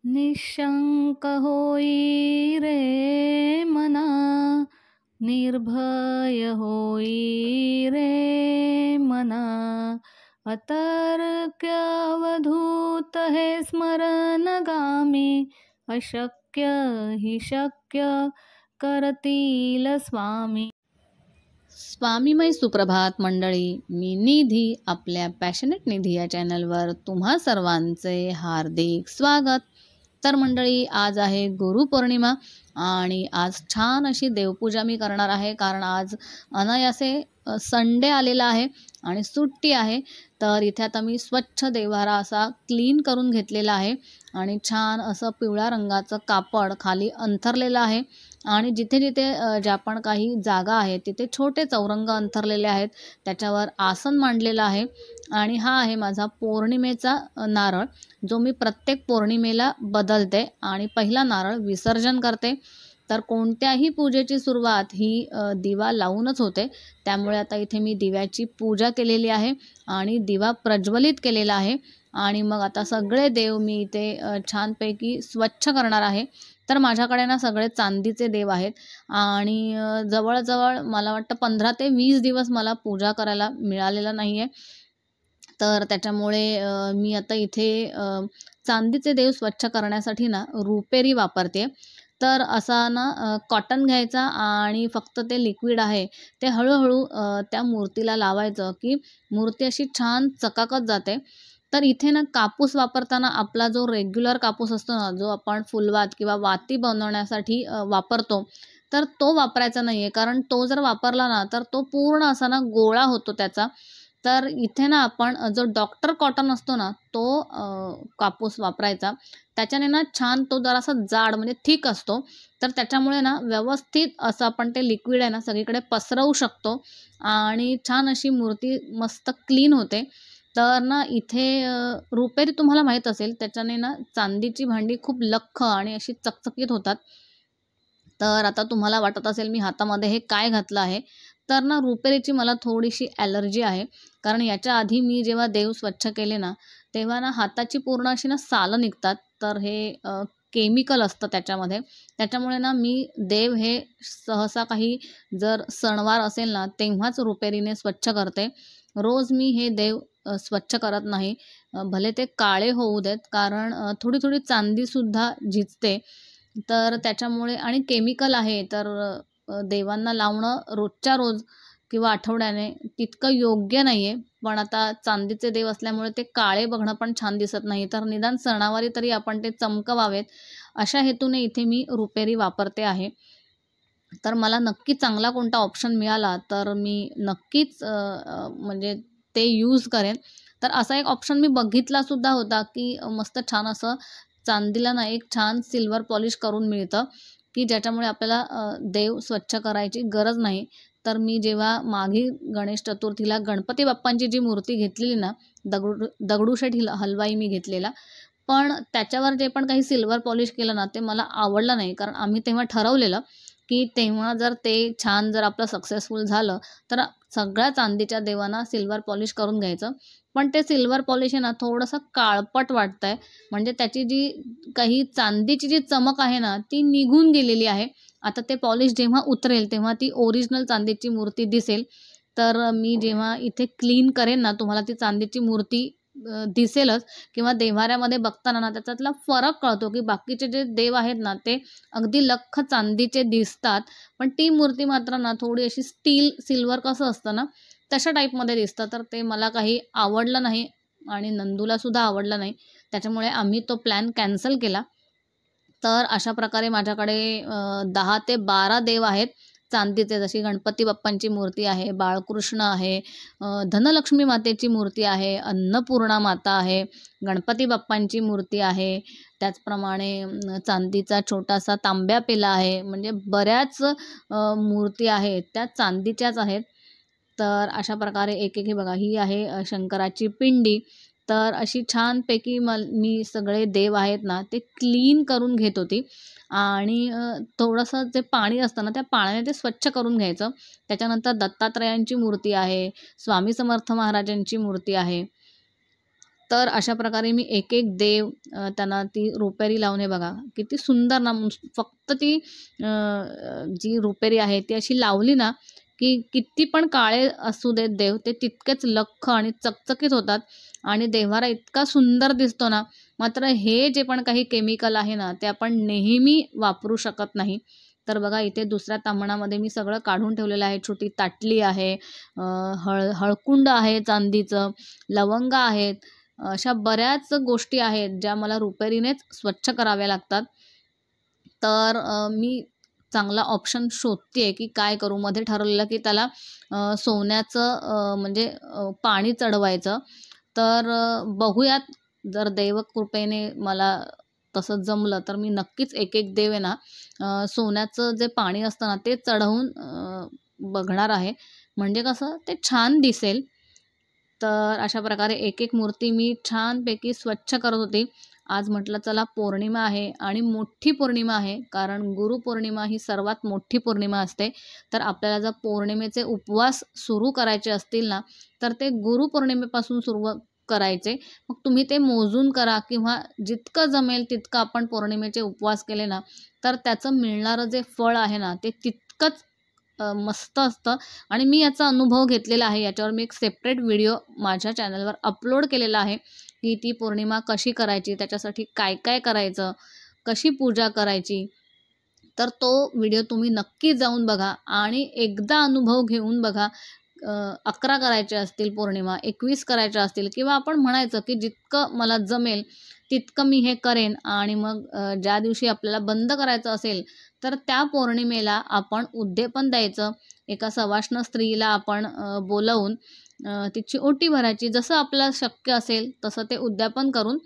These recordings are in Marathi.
निशंक होई रे मना, निर्भय होई रे मना. अतर्क्यवधूत हे स्मरणगामी, अशक्य हि शक्य करतील स्वामी. स्वामीमय सुप्रभात मंडळी, मी निधी आपल्या पॅशनेट निधी या चॅनलवर तुम्हा सर्वांचे हार्दिक स्वागत. तर मंडळी, आज आहे गुरुपौर्णिमा आणि आज छान अशी देवपूजा मी करणार आहे, कारण आज अनायासे संडे आलेला आहे आणि सुट्टी आहे. तर इथे आता मी स्वच्छ देव्हारा असा क्लीन करून घेतलेला आहे आणि छान असं पिवळ्या रंगाचं कापड खाली अंथरलेलं आहे आणि जिथे जिथे ज्या पण काही जागा आहेत तिथे छोटे चौरंग अंथरलेले आहेत, त्याच्यावर आसन मांडलेलं आहे. आणि हा आहे माझा पौर्णिमेचा नारळ, जो मी प्रत्येक पौर्णिमेला बदलते आणि पहिला नारळ विसर्जन करते. तर कोणत्याही पूजेची सुरुवात ही दिवा लावूनच होते, त्यामुळे आता इथे मी दिव्याची पूजा केलेली आहे आणि दिवा प्रज्वलित केलेला आहे. आणि मग आता सगळे देव मी इथे छानपैकी स्वच्छ करणार आहे. तर माझ्याकडे ना सगळे चांदीचे देव आहेत आणि जवळजवळ मला वाटतं 15 ते 20 दिवस मला पूजा करायला मिळालेलं नाही आहे. तर त्याच्यामुळे मी आता इथे चांदीचे देव स्वच्छ करण्यासाठी ना रुपेरी वापरते. तर असा ना कॉटन घ्यायचा आणि फक्त ते लिक्विड आहे ते हळूहळू त्या मूर्तीला लावायचं, की मूर्ती अशी छान चकाकत जाते. तर इथे ना कापूस वापरताना आपला जो रेग्युलर कापूस असतो ना, जो आपण फुलवात किंवा वाती बनवण्यासाठी वापरतो, तर तो वापरायचा नाही आहे. कारण तो जर वापरला ना तर तो पूर्ण असा ना गोळा होतो त्याचा. तर इथे ना आपण जो डॉक्टर कॉटन असतो ना तो कापूस वापरायचा. त्याच्याने ना छान तो जरासा जाड म्हणजे थिक असतो. तर त्याच्यामुळे ना व्यवस्थित असं आपण ते लिक्विड आहे ना सगळीकडे पसरवू शकतो आणि छान अशी मूर्ती मस्त क्लीन होते. तर ना इथे रुपेरी तुम्हाला माहीत असेल, त्याच्याने ना चांदीची भांडी खूप लख्ख आणि अशी चकचकीत होतात. तर आता तुम्हाला वाटत असेल मी हातामध्ये हे काय घातलं आहे. तर ना रुपेरीची मला थोडीशी ॲलर्जी आहे. कारण याच्या आधी मी जेव्हा देव स्वच्छ केले ना, तेव्हा ना हाताची पूर्ण अशी ना सालं निघतात. तर हे केमिकल असतं त्याच्यामध्ये. त्याच्यामुळे ना मी देव हे सहसा काही जर सणवार असेल ना, तेव्हाच रुपेरीने स्वच्छ करते. रोज मी हे देव स्वच्छ करत नाही. भले ते काळे होऊ देत, कारण थोडी-थोडी चांदीसुद्धा झिजते. तर त्याच्यामुळे आणि केमिकल आहे, तर देवांना लावणं रोजच्या रोज किंवा आठवड्याने तितकं योग्य नाही आहे. पण आता चांदीचे देव असल्यामुळे ते काळे बघणं पण छान दिसत नाही. तर निदान सणावारी तरी आपण ते चमकवावेत, अशा हेतूने इथे मी रुपेरी वापरते आहे. तर मला नक्की चांगला कोणता ऑप्शन मिळाला तर मी नक्कीच म्हणजे ते यूज करेन. तर असा एक ऑप्शन मी बघितलासुद्धा होता, की मस्त छान असं चांदीला ना एक छान सिल्वर पॉलिश करून मिळतं, की ज्याच्यामुळे आपल्याला देव स्वच्छ करायची गरज नाही. तर मी जेव्हा मागे गणेश चतुर्थीला गणपती बाप्पांची जी मूर्ती घेतलेली ना, दगडूशेठ हलवाई मी घेतलेला. पण त्याच्यावर जे पण काही सिल्वर पॉलिश केलं ना, ते मला आवडलं नाही. कारण आम्ही तेव्हा ठरवलेलं, की तेव्हा जर ते छान जर आपलं सक्सेसफुल झालं, तर सगळ्या चांदीच्या देवांना सिल्वर पॉलिश करून घ्यायचं. पण ते सिल्वर पॉलिश आहे ना, थोडंसं काळपट वाटतंय. म्हणजे त्याची जी काही चांदीची जी चमक आहे ना, ती निघून गेलेली आहे. आता ते पॉलिश जेव्हा उतरेल, तेव्हा ती ओरिजिनल चांदीची मूर्ती दिसेल. तर मी जेव्हा इथे क्लीन करेन ना, तुम्हाला ती चांदीची मूर्ती दिसेलच किंवा देव्हाऱ्यामध्ये बघताना ना, त्याच्यातला फरक कळतो, की बाकीचे जे देव आहेत ना, ते अगदी लख्ख चांदीचे दिसतात. पण ती मूर्ती मात्र ना, थोडी अशी स्टील, सिल्वर कसं असतं ना, तशा टाईपमध्ये दिसतं. तर ते मला काही आवडलं नाही आणि नंदूलासुद्धा आवडलं नाही. त्याच्यामुळे आम्ही तो प्लॅन कॅन्सल केला. तर अशा प्रकारे माझ्याकडे 10 ते 12 देव आहेत चांदीचे. जशी गणपती बाप्पांची मूर्ती आहे, बाळकृष्ण आहे, धनलक्ष्मी मातेची मूर्ती आहे, अन्नपूर्णा माता आहे, गणपती बाप्पांची मूर्ती आहे. त्याचप्रमाणे चांदीचा छोटासा तांब्या पेला आहे. म्हणजे बऱ्याच मूर्ती आहेत, त्या चांदीच्याच आहेत. तर अशा प्रकारे एक-एक हे बघा, ही आहे शंकराची पिंडी. तर अशी छानपैकी मी सगळे देव आहेत ना, ते क्लीन करून घेत होती आणि थोडंसं जे पाणी असतं ना, त्या पाण्याने ते स्वच्छ करून घ्यायचं. त्याच्यानंतर दत्तात्रयांची मूर्ती आहे, स्वामी समर्थ महाराजांची मूर्ती आहे. तर अशा प्रकारे मी एक एक देव त्यांना ती रुपेरी लावून, हे बघा किती सुंदर ना, फक्त ती जी रुपेरी आहे ती अशी लावली ना, की किती पण काळे असू देत देव, ते तितकेच लख्ख आणि चकचकीत होतात आणि देव्हारा इतका सुंदर दिसतो ना. मात्र हे जे पण काही केमिकल आहे ना, ते आपण नेहमी वापरू शकत नाही. तर बघा इथे दुसऱ्या ताम्हणामध्ये मी सगळं काढून ठेवलेलं आहे. छोटी ताटली आहे, हळकुंड आहे चांदीचं, लवंगा आहेत. अशा बऱ्याच गोष्टी आहेत ज्या मला रुपेरीनेच स्वच्छ कराव्या लागतात. तर मी चांगला ऑप्शन शोधते की काय करू. मध्ये ठरवलेलं की त्याला सोन्याचं म्हणजे पाणी चढवायचं. तर बघूयात, जर दैवकृपेने मला तसं जमलं तर मी नक्कीच एक एक देव आहे ना, सोन्याचं जे पाणी असतं ना ते चढवून बघणार आहे. म्हणजे कसं ते छान दिसेल. तर अशा प्रकारे एक एक मूर्ती मी छानपैकी स्वच्छ करत होती. आज म्हटलं चला पौर्णिमा आहे आणि मोठी पौर्णिमा आहे, कारण गुरुपौर्णिमा ही सर्वात मोठी पौर्णिमा असते. तर आपल्याला जर पौर्णिमेचे उपवास सुरू करायचे असतील ना, तर ते गुरुपौर्णिमेपासून सुरू करायचे. मग तुम्ही ते मोजून करा किंवा जितकं जमेल तितकं आपण पौर्णिमेचे उपवास केले ना, तर त्याचं मिळणारं जे फळ आहे ना, ते तितकंच मस्त असतं. आणि मी याचा अनुभव घेतलेला आहे. याच्यावर मी एक सेपरेट व्हिडिओ माझ्या चॅनलवर अपलोड केलेला आहे, की ती पौर्णिमा कशी करायची, त्याच्यासाठी काय काय करायचं, कशी पूजा करायची. तर तो व्हिडिओ तुम्ही नक्की जाऊन बघा आणि एकदा अनुभव घेऊन बघा. 11 करायच्या असतील पौर्णिमा, 21 करायच्या असतील, किंवा आपण म्हणायचं की जितकं मला जमेल तितकं मी हे करेन. आणि मग ज्या दिवशी आपल्याला बंद करायचं असेल, तर त्या पौर्णिमेला आपण उद्यापन द्यायचं. एका सवाष्ण स्त्रीला आपण बोलावून तिची ओटी भरायची. जसं आपल्याला शक्य असेल तसं ते उद्यापन करून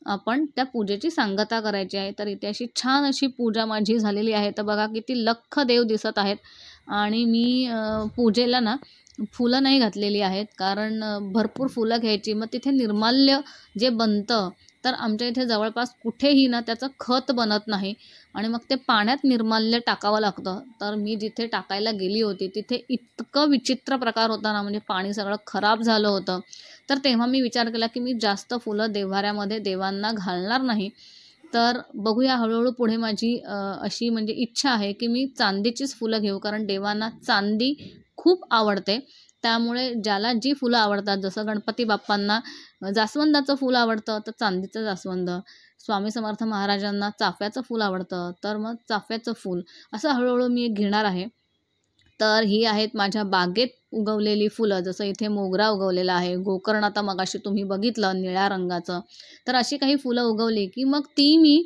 आपण त्या पूजेची सांगता करायची आहे. तर इथे अशी छान अशी पूजा माझी झालेली आहे. तर बघा किती लख्ख देव दिसत आहेत. आणि मी पूजेला ना फुलं नाही घातलेली आहेत, कारण भरपूर फुलं घ्यायची, मग तिथे निर्माल्य जे बनतं, तर आमच्या इथे जवळपास कुठेही ना त्याचं खत बनत नाही आणि मग ते पाण्यात निर्माल्य टाकावं लागतं. तर मी जिथे टाकायला गेली होती तिथे इतकं विचित्र प्रकार होता ना, म्हणजे पाणी सगळं खराब झालं होतं. तर तेव्हा मी विचार केला की मी जास्त फुलं देव्हाऱ्यामध्ये देवांना घालणार नाही. तर बघूया, हळूहळू पुढे माझी अशी म्हणजे इच्छा आहे की मी चांदीचीच फुलं घेऊ, कारण देवांना चांदी खूप आवडते. त्यामुळे ज्याला जी फुलं आवडतात, जसं गणपती बाप्पांना जास्वंदाचं फूल आवडतं तर चांदीचं जास्वंद, स्वामी समर्थ महाराजांना चाफ्याचं फूल आवडतं तर मग चाफ्याचं फूल, असं हळूहळू मी घेणार आहे. तर ही आहेत माझ्या बागेत उगवलेली फुलं. जसं इथे मोगरा उगवलेला आहे, गोकर्ण आता मगाशी तुम्ही बघितलं निळ्या रंगाचं. तर अशी काही फुलं उगवली की मग ती मी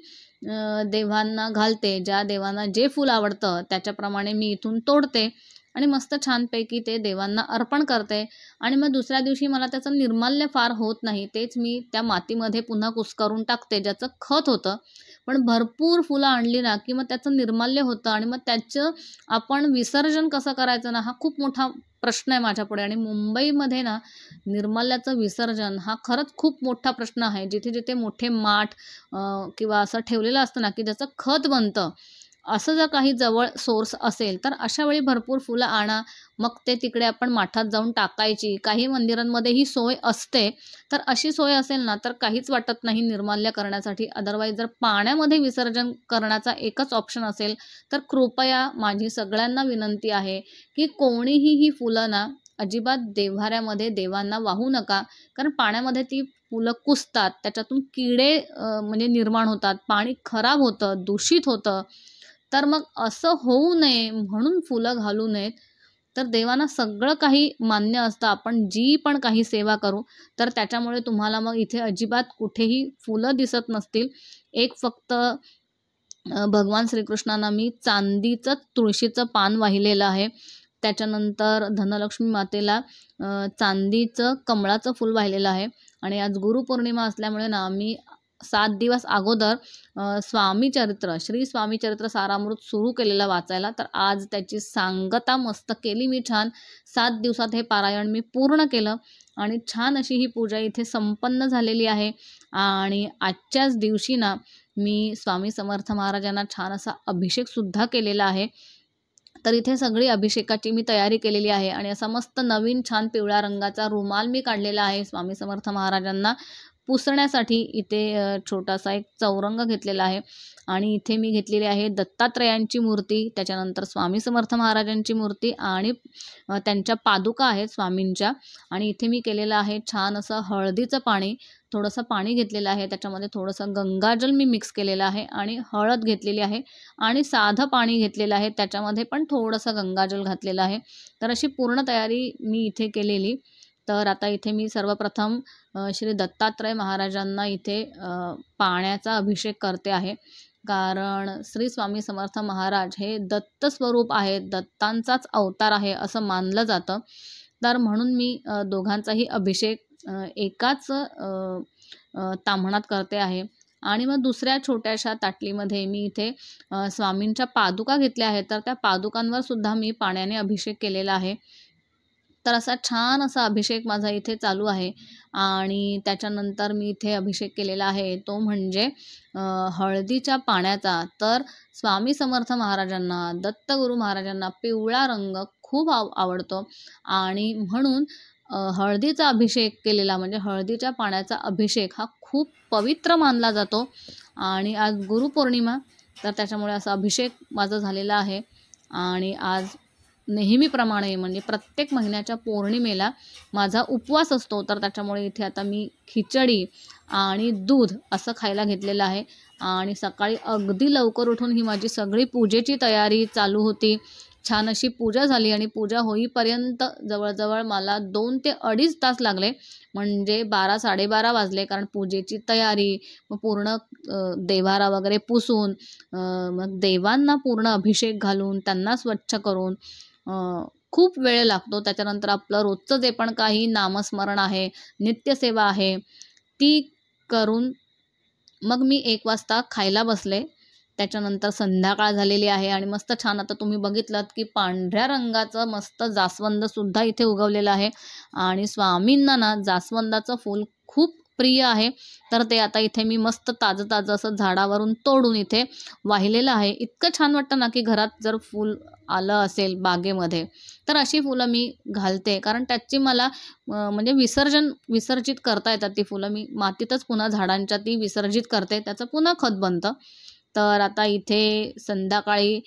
देवांना घालते. ज्या देवांना जे फूल आवडतं त्याच्याप्रमाणे मी इथून तोडते आणि मस्त छानपैकी ते देवांना अर्पण करते. आणि मग दुसऱ्या दिवशी मला त्याचं निर्माल्य फार होत नाही. तेच मी त्या मातीमध्ये पुन्हा कुस्करून टाकते, ज्याचं खत होतं. पण भरपूर फुलं आणली ना की मग त्याचं निर्माल्य होतं आणि मग त्याचं आपण विसर्जन कसं करायचं ना, हा खूप मोठा प्रश्न आहे माझ्यापुढे. आणि मुंबईमध्ये ना निर्माल्याचं विसर्जन हा खरंच खूप मोठा प्रश्न आहे. जिथे-जिथे मोठे माठ किंवा असं ठेवलेलं असतं ना, की ज्याचं खत बनतं, असं जर काही जवळ सोर्स असेल, तर अशा वेळी भरपूर फुलं आणा. मग ते तिकडे आपण माठात जाऊन टाकायची. काही मंदिरांमध्ये ही सोय असते. तर अशी सोय असेल ना, तर काहीच वाटत नाही निर्माल्य करण्यासाठी. अदरवाईज जर पाण्यामध्ये विसर्जन करण्याचा एकच ऑप्शन असेल, तर कृपया माझी सगळ्यांना विनंती आहे, की कोणीही ही फुलं ना अजिबात देव्हाऱ्यामध्ये देवांना वाहू नका. कारण पाण्यामध्ये ती फुलं कुसतात, त्याच्यातून किडे म्हणजे निर्माण होतात, पाणी खराब होतं, दूषित होतं. तर मग असं होऊ नये म्हणून फुलं घालू नयेत. तर देवांना सगळं काही मान्य असतं. आपण जी पण काही सेवा करू, तर त्याच्यामुळे तुम्हाला मग इथे अजिबात कुठेही फुलं दिसत नसतील. एक फक्त भगवान श्रीकृष्णांना मी चांदीचं तुळशीचं पान वाहिलेलं आहे. त्याच्यानंतर धनलक्ष्मी मातेला चांदीचं कमळाचं फूल वाहिलेलं आहे. आणि आज गुरुपौर्णिमा असल्यामुळे ना मी 7 दिवस अगोदर स्वामी चरित्र, श्री स्वामी चरित्र सारामृत सुरू केलेलं वाचायला. तर आज त्याची सांगता मस्त केली मी छान. 7 दिवसात हे पारायण मी पूर्ण केलं आणि छान अशी ही पूजा इथे संपन्न झालेली आहे. आणि आजच्याच दिवशी ना मी स्वामी समर्थ महाराजांना छान असा अभिषेकसुद्धा केलेला आहे. तर इथे सगळी अभिषेकाची मी तयारी केलेली आहे आणि असा मस्त नवीन छान पिवळ्या रंगाचा रुमाल मी काढलेला आहे स्वामी समर्थ महाराजांना पुसण्यासाठी इथे छोटासा एक चौरंग घेतलेला आहे आणि इथे मी घेतलेली आहे दत्तात्रयांची मूर्ती, त्याच्यानंतर स्वामी समर्थ महाराजांची मूर्ती आणि त्यांच्या पादुका आहेत स्वामींच्या. आणि इथे मी केलेलं आहे छान असं हळदीचं पाणी, थोडंसं पाणी घेतलेलं आहे, त्याच्यामध्ये थोडंसं गंगाजल मी मिक्स केलेलं आहे आणि हळद घेतलेली आहे आणि साधं पाणी घेतलेलं आहे, त्याच्यामध्ये पण थोडंसं गंगाजल घातलेलं आहे. तर अशी पूर्ण तयारी मी इथे केलेली. तर आता इथे मी सर्वप्रथम श्री दत्तात्रय महाराजांना इथे पाण्याचा अभिषेक करते आहे. कारण श्री स्वामी समर्थ महाराज हे दत्त स्वरूप आहेत, दत्तांचाच अवतार आहे असं मानलं जातं. तर म्हणून मी दोघांचाही अभिषेक एकाच ताम्हणात करते आहे. आणि मग दुसऱ्या छोट्याशा ताटलीमध्ये मी इथे स्वामींच्या पादुका घेतल्या आहेत, तर त्या पादुकांवर सुद्धा मी पाण्याने अभिषेक केलेला आहे. तर असा छान असा अभिषेक माझा इथे चालू आहे. आणि त्याच्यानंतर मी इथे अभिषेक केलेला आहे तो म्हणजे हळदीच्या पाण्याचा. तर स्वामी समर्थ महाराजांना, दत्तगुरू महाराजांना पिवळा रंग खूप आवडतो आणि म्हणून हळदीचा अभिषेक केलेला म्हणजे हळदीच्या पाण्याचा अभिषेक हा खूप पवित्र मानला जातो. आणि आज गुरुपौर्णिमा, तर त्याच्यामुळे असा अभिषेक माझा झालेला आहे. आणि आज नेहमीप्रमाणे म्हणजे प्रत्येक महिन्याच्या पौर्णिमेला माझा उपवास असतो, तर त्याच्यामुळे इथे आता मी खिचडी आणि दूध असं खायला घेतलेलं आहे. आणि सकाळी अगदी लवकर उठून ही माझी सगळी पूजेची तयारी चालू होती. छान अशी पूजा झाली आणि पूजा होईपर्यंत जवळजवळ मला 2 ते 2.5 तास लागले, म्हणजे 12-12:30 वाजले. कारण पूजेची तयारी, मग पूर्ण देव्हारा वगैरे पुसून, मग देवांना पूर्ण अभिषेक घालून त्यांना स्वच्छ करून खूप वेळ लागतो. त्याच्यानंतर आपलं रोजचं जे पण काही नामस्मरण आहे, नित्यसेवा आहे, ती करून मग मी 1 वाजता खायला बसले. त्याच्यानंतर संध्याकाळ झालेली आहे आणि मस्त छान आता तुम्ही बघितलात की पांढऱ्या रंगाचं मस्त जास्वंदसुद्धा इथे उगवलेलं आहे. आणि स्वामींना ना जास्वंदाचं फूल खूप प्रिय आहे. तर ते आता इथे मी मस्त ताजं असं झाडावरून तोडून इथे वाहिलेलं आहे. इतकं छान वाटतं ना की घरात जर फूल आलं असेल बागेमध्ये, तर अशी फुलं मी घालते. कारण त्याची मला म्हणजे विसर्जित करता येतात ती फुलं. मी मातीतच पुन्हा झाडांच्या ती विसर्जित करते, त्याचं पुन्हा खत बनतं. तर आता इथे संध्याकाळी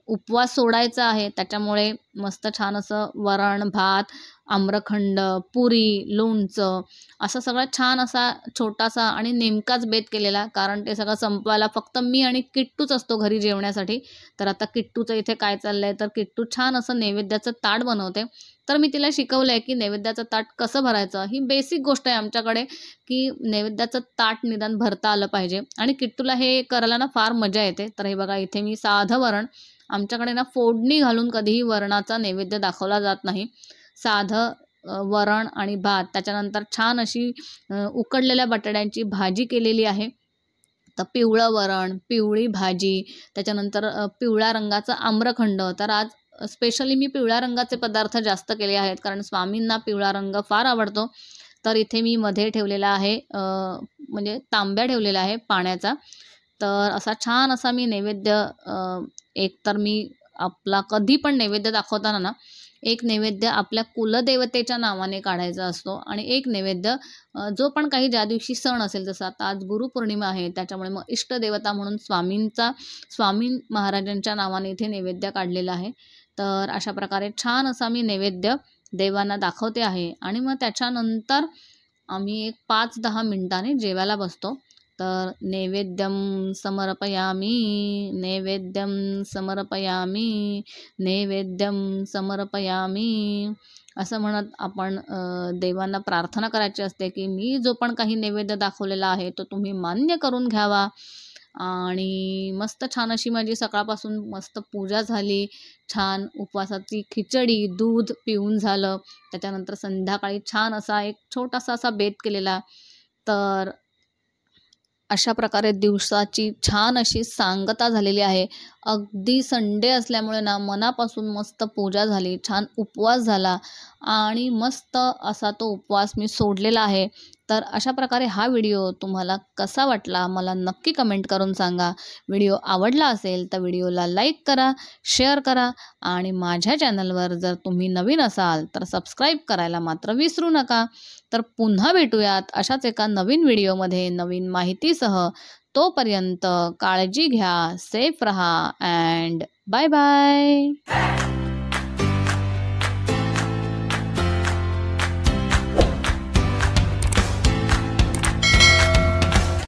उपवास सोडायचा आहे, त्याच्यामुळे मस्त छान असं वरण भात, आम्रखंड, पुरी, लोणचं असा सगळा छान असा छोटासा आणि नेमकाच बेत केलेला. कारण ते सगळं संपवायला फक्त मी आणि किट्टूच असतो घरी जेवण्यासाठी. तर आता किट्टूचं इथे काय चाललं आहे, तर किट्टू छान असं नैवेद्याचं ताट बनवते. तर मी तिला शिकवलं आहे की नैवेद्याचं ताट कसं भरायचं. ही बेसिक गोष्ट आहे आमच्याकडे की नैवेद्याचं ताट निदान भरता आलं पाहिजे. आणि किट्टूला हे करायला ना फार मजा येते. तर हे बघा इथे मी साधं वरण, आमच्याकडे ना फोडणी घालून कधीही वरणाचा नैवेद्य दाखवला जात नाही. साधं वरण आणि भात, त्याच्यानंतर छान अशी उकडलेल्या बटाट्यांची भाजी केलेली आहे. तर पिवळं वरण, पिवळी भाजी, त्याच्यानंतर पिवळ्या रंगाचा आम्रखंड. तर आज स्पेशली मी पिवळ्या रंगाचे पदार्थ जास्त केले आहेत, कारण स्वामींना पिवळा रंग फार आवडतो. तर इथे मी मध्ये ठेवलेला आहे म्हणजे तांब्या ठेवलेला आहे पाण्याचा. तर असा छान असा मी नैवेद्य एक तर मी आपला कधी पण नैवेद्य दाखवताना ना, एक नैवेद्य आपल्या कुलदेवतेच्या नावाने काढायचा असतो आणि एक नैवेद्य जो पण काही ज्या दिवशी सण असेल, जसं आता आज गुरुपौर्णिमा आहे, त्याच्यामुळे मग इष्टदेवता म्हणून स्वामी महाराजांच्या नावाने इथे नैवेद्य काढलेला आहे. तर अशा प्रकारे छान असा मी नैवेद्य देवांना दाखवते आहे. आणि मग त्याच्यानंतर आम्ही एक 5-10 मिनिटांनी जेवायला बसतो. तर नैवेद्यम समर्पयामी, नैवेद्यम समर्पयामी, नैवेद्यम समर्पयामी असं म्हणत आपण देवांना प्रार्थना करायची असते की मी जो पण काही नैवेद्य दाखवलेला आहे तो तुम्ही मान्य करून घ्यावा. आणि मस्त छान अशी माझी सकाळपासून मस्त पूजा झाली. छान उपवासाची खिचडी, दूध पिऊन झालं. त्याच्यानंतर संध्याकाळी छान असा एक छोटासा असा बेत केलेला. तर अशा प्रकारे दिवसाची छान अशी सांगता झालेली आहे. अगदी संडे असल्यामुळे ना मनापासून मस्त पूजा झाली, छान उपवास झाला आणि मस्त असा तो उपवास मी सोडलेला आहे. तर अशा प्रकारे हा व्हिडिओ तुम्हाला कसा वाटला मला नक्की कमेंट करून सांगा. व्हिडिओ आवडला असेल तर व्हिडिओला लाईक करा, शेअर करा आणि माझ्या चॅनलवर जर तुम्ही नवीन असाल तर सबस्क्राईब करायला मात्र विसरू नका. तर पुन्हा भेटूयात अशाच एका नवीन व्हिडिओमध्ये नवीन माहितीसह. तोपर्यंत काळजी घ्या, सेफ रहा अँड बाय बाय.